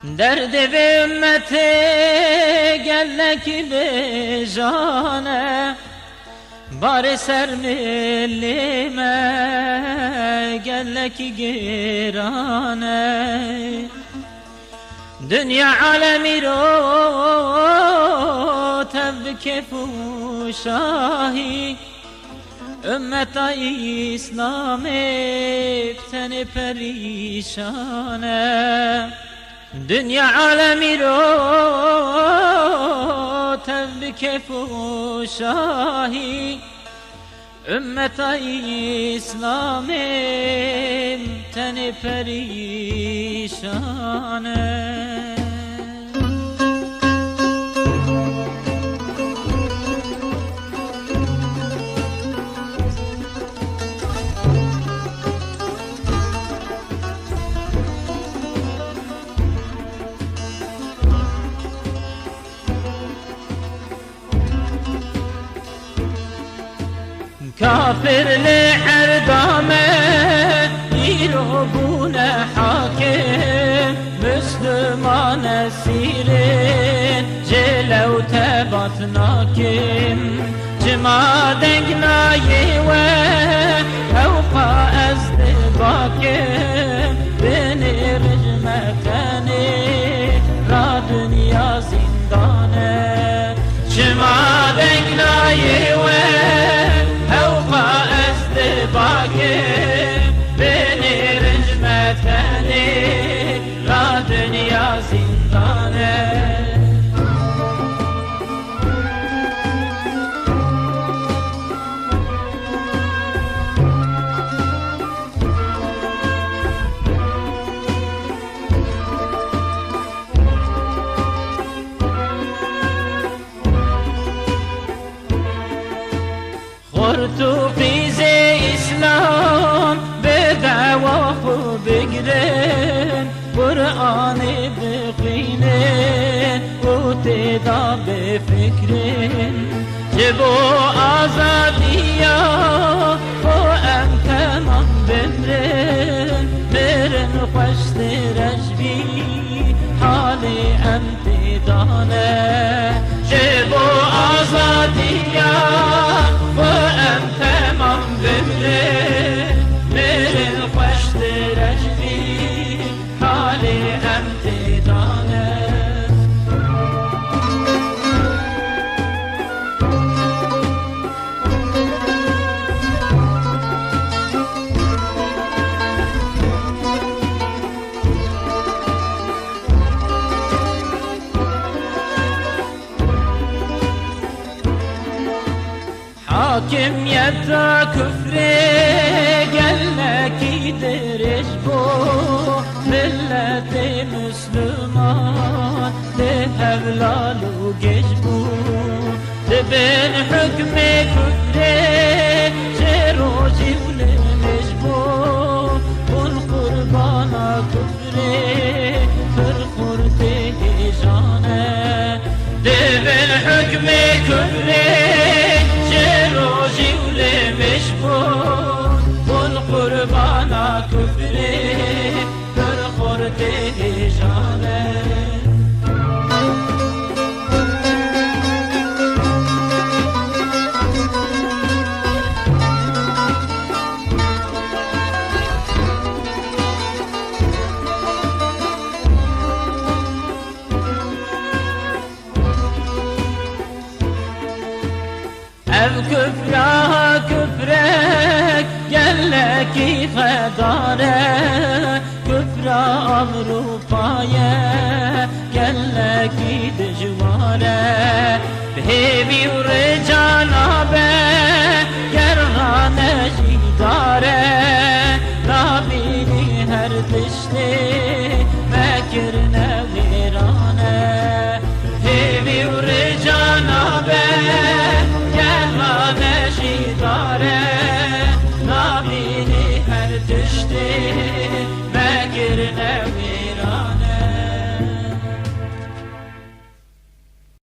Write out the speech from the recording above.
درد به امت گلک بجانه بار سر ملمه گلک گرانه دنیا عالمی رو تبک فوشاهی امت اسلام بتن پریشانه دنیا عالمی رو تبک فوشاهی امت اسلام بتن پریشانه كافر لحردامه يروبون حاكم مسلمان سيرين جلو تبطناكم جمادقنا يوه فوق أزدباكم بني رجمتني را دنيا زندانه جمادقنا يوه بني رجمتني را دنیا زندانه خورتو قیز اسلام بدعوافو بگرن قرآن بخینن و تدا بفکرن جبو آزادیا و امتنان بمرن برن خوشت رجبی حال امتدانه جبو آزادیا و امتنان بمرن برن خوشت رجبی حال امتدانه حاكميت كفر قالك يدرج بو ملة مسلمان لهبلال وججبو تبن حكم كفر جروجي ولمجبو والقربان كفر فرخورته جانه تبن حكم كفر روزی ولمشبون والقربانا كفري در خورده جانه كفرها كفرك قالك خداره كفر أوروبايا قالك دجواره بهبي ورجال